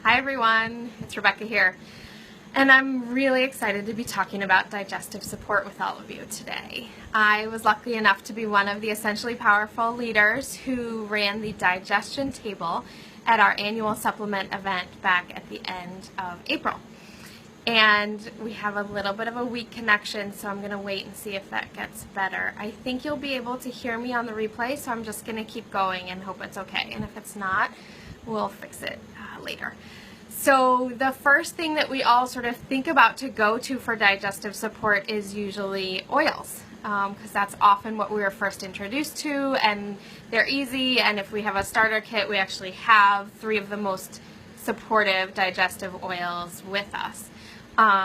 Hi everyone, it's Rebecca here, and I'm really excited to be talking about digestive support with all of you today. I was lucky enough to be one of the Essentially Powerful leaders who ran the digestion table at our annual supplement event back at the end of April. And we have a little bit of a weak connection, so I'm going to wait and see if that gets better. I think you'll be able to hear me on the replay, so I'm just going to keep going and hope it's okay. And if it's not, we'll fix it later. So the first thing that we all sort of think about to go to for digestive support is usually oils, because that's often what we were first introduced to, and they're easy, and if we have a starter kit, we actually have 3 of the most supportive digestive oils with us.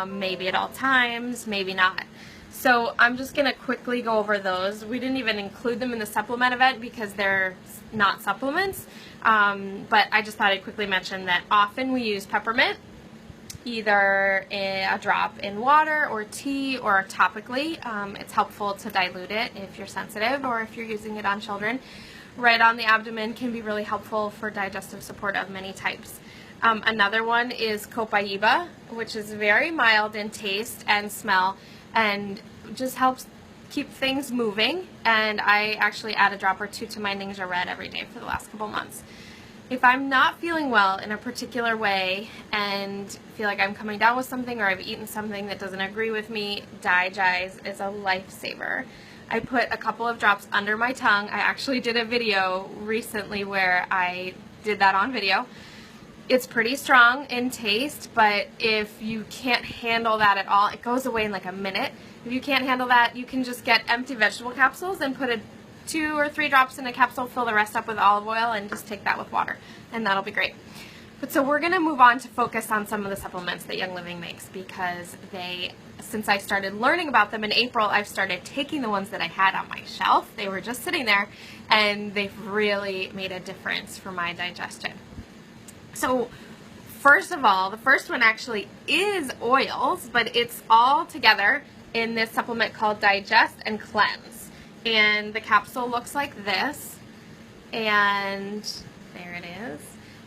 Maybe at all times, maybe not. So I'm just going to quickly go over those. We didn't even include them in the supplement event because they're not supplements, but I just thought I'd quickly mention that often we use peppermint, either a drop in water or tea or topically. It's helpful to dilute it if you're sensitive or if you're using it on children. Right on the abdomen can be really helpful for digestive support of many types. Another one is copaiba, which is very mild in taste and smell and just helps keep things moving, and I actually add a drop or 2 to my Ninja Red every day for the last couple months. If I'm not feeling well in a particular way and feel like I'm coming down with something or I've eaten something that doesn't agree with me, Digestive is a lifesaver. I put a couple of drops under my tongue. I actually did a video recently where I did that on video. It's pretty strong in taste, but if you can't handle that at all, it goes away in like a minute. If you can't handle that, you can just get empty vegetable capsules and put 2 or 3 drops in a capsule, fill the rest up with olive oil, and just take that with water, and that'll be great. But so we're going to move on to focus on some of the supplements that Young Living makes, because since I started learning about them in April, I've started taking the ones that I had on my shelf. They were just sitting there, and they've really made a difference for my digestion. So first of all, the first one actually is oils, but it's all together in this supplement called Digest and Cleanse. And the capsule looks like this, and there it is.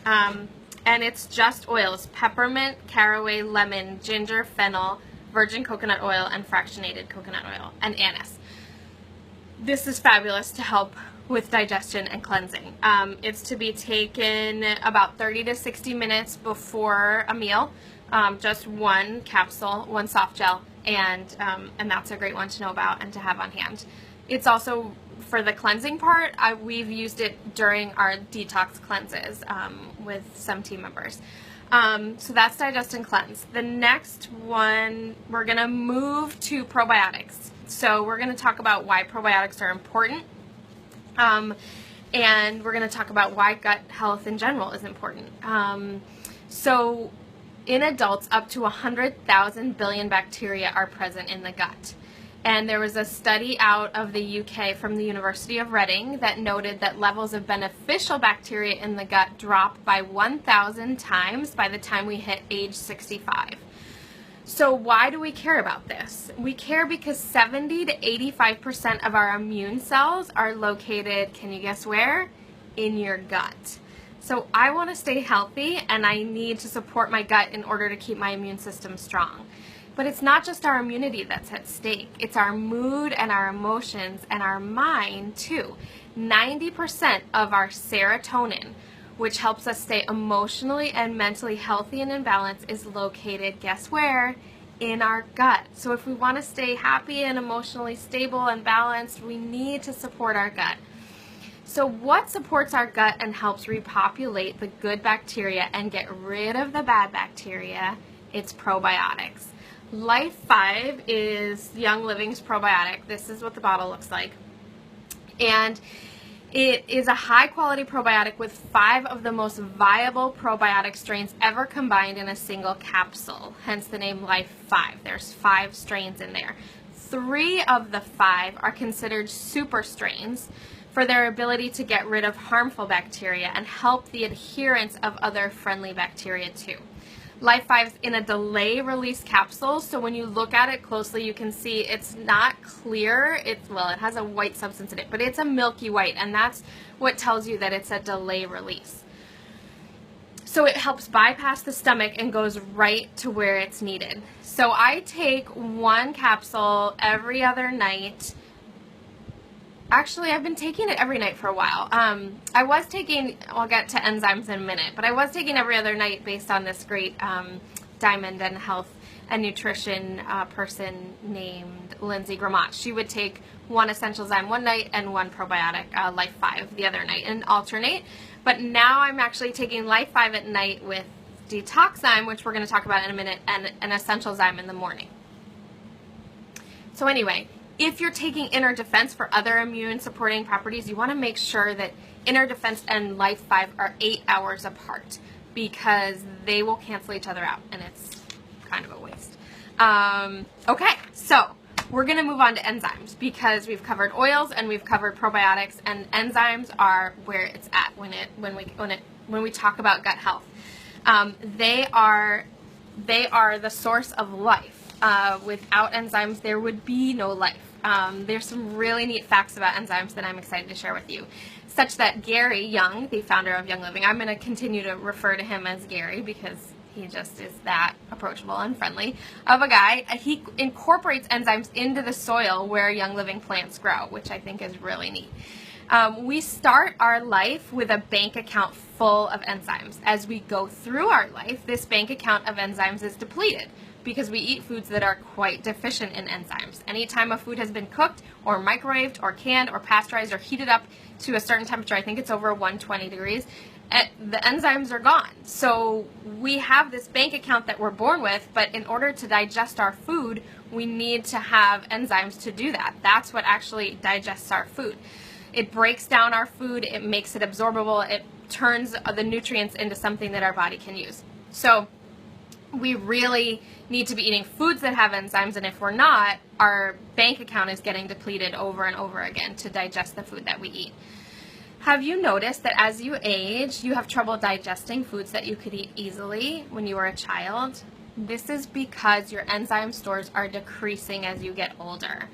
And it's just oils: peppermint, caraway, lemon, ginger, fennel, virgin coconut oil, and fractionated coconut oil, and anise. This is fabulous to help with digestion and cleansing. It's to be taken about 30 to 60 minutes before a meal. Just 1 capsule, 1 soft gel, and that's a great one to know about and to have on hand. It's also, for the cleansing part, we've used it during our detox cleanses with some team members. So that's Digest and Cleanse. The next one, we're going to move to probiotics. So we're going to talk about why probiotics are important. And we're going to talk about why gut health in general is important. So in adults, up to 100,000 billion bacteria are present in the gut. And there was a study out of the UK from the University of Reading that noted that levels of beneficial bacteria in the gut drop by 1,000 times by the time we hit age 65. So why do we care about this? We care because 70 to 85% of our immune cells are located, can you guess where? In your gut. So I want to stay healthy, and I need to support my gut in order to keep my immune system strong. But it's not just our immunity that's at stake. It's our mood and our emotions and our mind too. 90% of our serotonin, which helps us stay emotionally and mentally healthy and in balance, is located, guess where? In our gut. So if we want to stay happy and emotionally stable and balanced, we need to support our gut. So what supports our gut and helps repopulate the good bacteria and get rid of the bad bacteria? It's probiotics. Life 5 is Young Living's probiotic. This is what the bottle looks like. And it is a high-quality probiotic with 5 of the most viable probiotic strains ever combined in a single capsule, hence the name Life 5. There's 5 strains in there. 3 of the 5 are considered super strains for their ability to get rid of harmful bacteria and help the adherence of other friendly bacteria too. Life 5's in a delay release capsule, so when you look at it closely you can see it's not clear. Well, it has a white substance in it, but it's a milky white, and that's what tells you that it's a delay release. So it helps bypass the stomach and goes right to where it's needed. So I take 1 capsule every other night. Actually, I've been taking it every night for a while. I was taking, I'll get to enzymes in a minute, but I was taking every other night based on this great diamond and health and nutrition person named Lindsay Grammont. She would take 1 essential zyme one night and 1 probiotic, Life 5, the other night, and alternate. But now I'm actually taking Life 5 at night with Detox Zyme, which we're going to talk about in a minute, and an essential zyme in the morning. So anyway, if you're taking Inner Defense for other immune supporting properties, you want to make sure that Inner Defense and Life 5 are 8 hours apart, because they will cancel each other out, and it's kind of a waste. Okay, so we're going to move on to enzymes, because we've covered oils and we've covered probiotics, and enzymes are where it's at when we talk about gut health. They are the source of life. Without enzymes, there would be no life. There's some really neat facts about enzymes that I'm excited to share with you, such that Gary Young, the founder of Young Living, I'm going to continue to refer to him as Gary because he just is that approachable and friendly of a guy. He incorporates enzymes into the soil where Young Living plants grow, which I think is really neat. We start our life with a bank account full of enzymes. As we go through our life, this bank account of enzymes is depleted because we eat foods that are quite deficient in enzymes. Anytime a food has been cooked or microwaved or canned or pasteurized or heated up to a certain temperature, I think it's over 120 degrees, the enzymes are gone. So we have this bank account that we're born with, but in order to digest our food, we need to have enzymes to do that. That's what actually digests our food. It breaks down our food, it makes it absorbable, it turns the nutrients into something that our body can use. So we really need to be eating foods that have enzymes, and if we're not, our bank account is getting depleted over and over again to digest the food that we eat. Have you noticed that as you age, you have trouble digesting foods that you could eat easily when you were a child? This is because your enzyme stores are decreasing as you get older.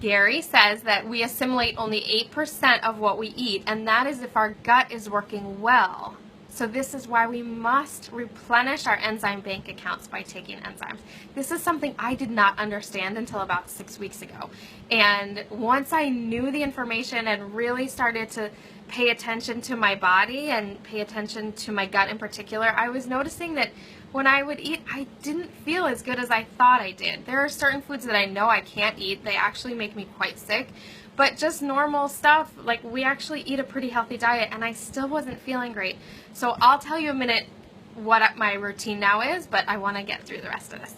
Gary says that we assimilate only 8% of what we eat, and that is if our gut is working well. So this is why we must replenish our enzyme bank accounts by taking enzymes. This is something I did not understand until about 6 weeks ago. And once I knew the information and really started to pay attention to my body and pay attention to my gut in particular, I was noticing that when I would eat, I didn't feel as good as I thought I did. There are certain foods that I know I can't eat. They actually make me quite sick. But just normal stuff, like we actually eat a pretty healthy diet, and I still wasn't feeling great. So I'll tell you a minute what my routine now is, but I want to get through the rest of this.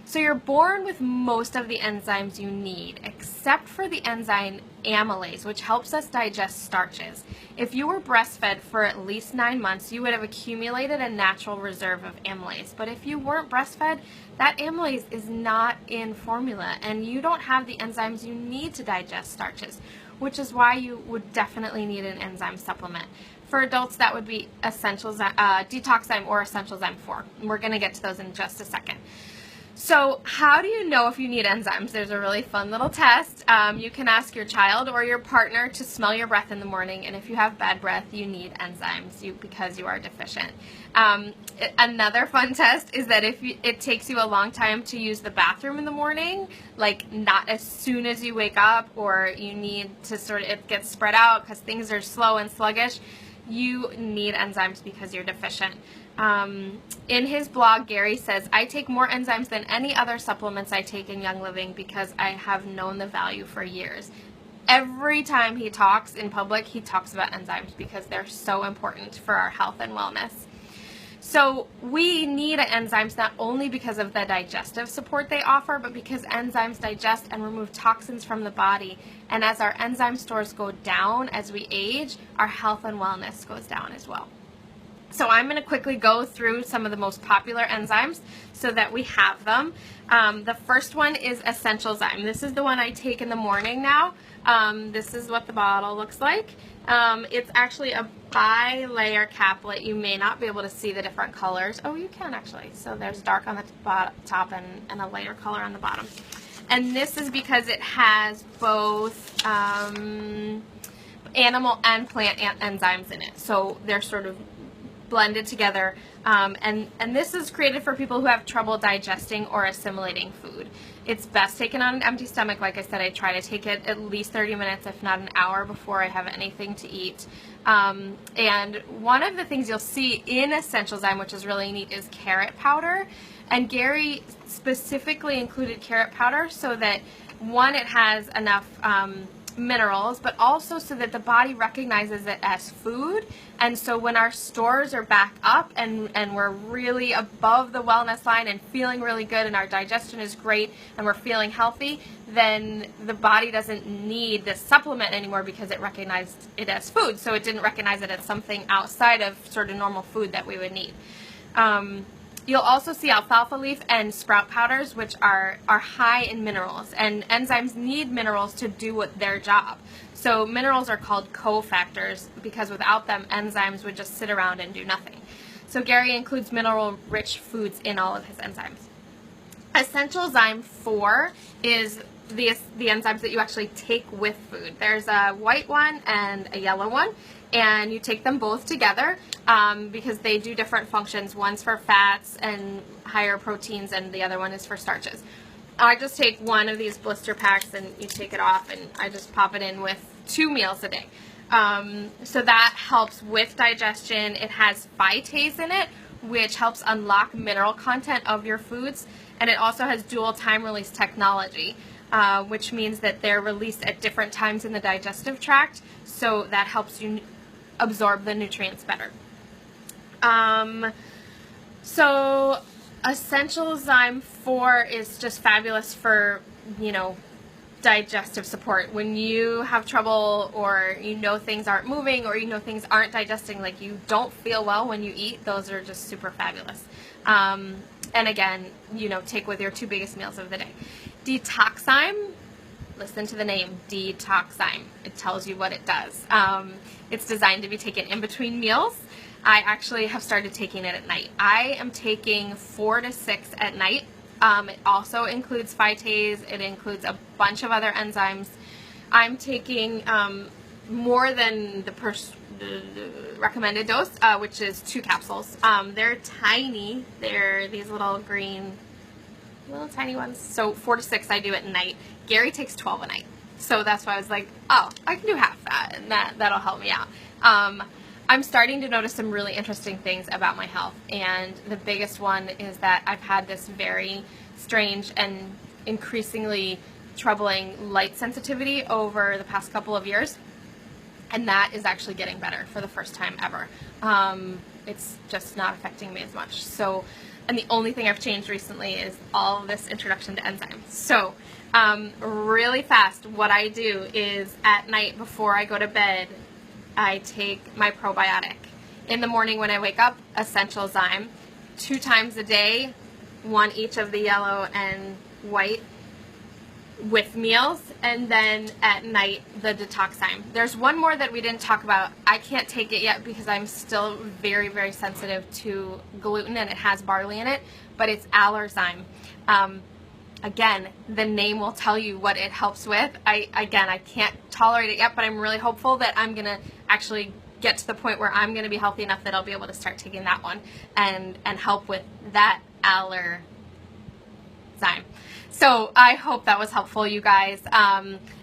So you're born with most of the enzymes you need, except for the enzyme amylase, which helps us digest starches. If you were breastfed for at least 9 months, you would have accumulated a natural reserve of amylase. But if you weren't breastfed, that amylase is not in formula, and you don't have the enzymes you need to digest starches, which is why you would definitely need an enzyme supplement. For adults, that would be Detox Zyme or Essential Zyme 4. We're going to get to those in just a second. So how do you know if you need enzymes? There's a really fun little test. You can ask your child or your partner to smell your breath in the morning, and if you have bad breath, you need enzymes because you are deficient. Another fun test is that if it takes you a long time to use the bathroom in the morning, like not as soon as you wake up, or you need to it gets spread out because things are slow and sluggish, you need enzymes because you're deficient. In his blog, Gary says, I take more enzymes than any other supplements I take in Young Living because I have known the value for years. Every time he talks in public, he talks about enzymes because they're so important for our health and wellness. So we need enzymes not only because of the digestive support they offer, but because enzymes digest and remove toxins from the body. And as our enzyme stores go down as we age, our health and wellness goes down as well. So I'm going to quickly go through some of the most popular enzymes so that we have them. The first one is Essential Zyme. This is the one I take in the morning now. This is what the bottle looks like. It's actually a bi-layer caplet. You may not be able to see the different colors. Oh, you can actually. So there's dark on the top and a lighter color on the bottom. And this is because it has both animal and plant enzymes in it. So they're sort of blended together, and this is created for people who have trouble digesting or assimilating food. It's best taken on an empty stomach. Like I said, I try to take it at least 30 minutes, if not an hour, before I have anything to eat. And one of the things you'll see in Essential Zyme, which is really neat, is carrot powder. And Gary specifically included carrot powder so that, one, it has enough minerals, but also so that the body recognizes it as food. And so when our stores are back up and we're really above the wellness line and feeling really good and our digestion is great and we're feeling healthy, then the body doesn't need this supplement anymore because it recognized it as food. So it didn't recognize it as something outside of sort of normal food that we would need. You'll also see alfalfa leaf and sprout powders, which are high in minerals, and enzymes need minerals to do their job. So minerals are called cofactors because without them, enzymes would just sit around and do nothing. So Gary includes mineral-rich foods in all of his enzymes. Essential Zyme 4 is the enzymes that you actually take with food. There's a white one and a yellow one, and you take them both together because they do different functions. One's for fats and higher proteins, and the other one is for starches. I just take one of these blister packs, and you take it off, and I just pop it in with 2 meals a day. So that helps with digestion. It has phytase in it, which helps unlock mineral content of your foods, and it also has dual time release technology, which means that they're released at different times in the digestive tract, so that helps you absorb the nutrients better. So Essential Zyme 4 is just fabulous for, digestive support. When you have trouble, or things aren't moving, or things aren't digesting, like you don't feel well when you eat, those are just super fabulous. And again, take with your 2 biggest meals of the day. Detox Zyme, listen to the name, Detox Zyme. It tells you what it does. It's designed to be taken in between meals. I actually have started taking it at night. I am taking 4 to 6 at night. It also includes phytase. It includes a bunch of other enzymes. I'm taking more than the recommended dose, which is 2 capsules. They're tiny. They're these little green, little tiny ones. So 4 to 6 I do at night. Gary takes 12 a night. So that's why I was like, oh, I can do half that, and that'll help me out. I'm starting to notice some really interesting things about my health, and the biggest one is that I've had this very strange and increasingly troubling light sensitivity over the past couple of years, and that is actually getting better for the first time ever. It's just not affecting me as much. So, and the only thing I've changed recently is all of this introduction to enzymes. So, really fast, what I do is at night before I go to bed, I take my probiotic. In the morning when I wake up, Essential Zyme. 2 times a day, 1 each of the yellow and white with meals, and then at night, the Detox Zyme. There's one more that we didn't talk about. I can't take it yet because I'm still very, very sensitive to gluten, and it has barley in it, but it's Allerzyme. Again, the name will tell you what it helps with. I can't tolerate it yet, but I'm really hopeful that I'm going to actually get to the point where I'm going to be healthy enough that I'll be able to start taking that one and help with that Allerzyme. So I hope that was helpful, you guys.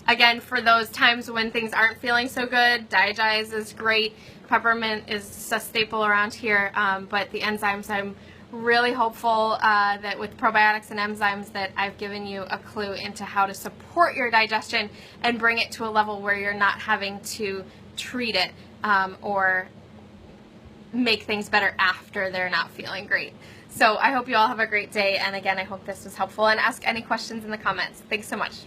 Again, for those times when things aren't feeling so good, Digestive is great. Peppermint is a staple around here, but the enzymes, I'm really hopeful that with probiotics and enzymes that I've given you a clue into how to support your digestion and bring it to a level where you're not having to treat it or make things better after they're not feeling great. So I hope you all have a great day, and again, I hope this was helpful, and ask any questions in the comments. Thanks so much.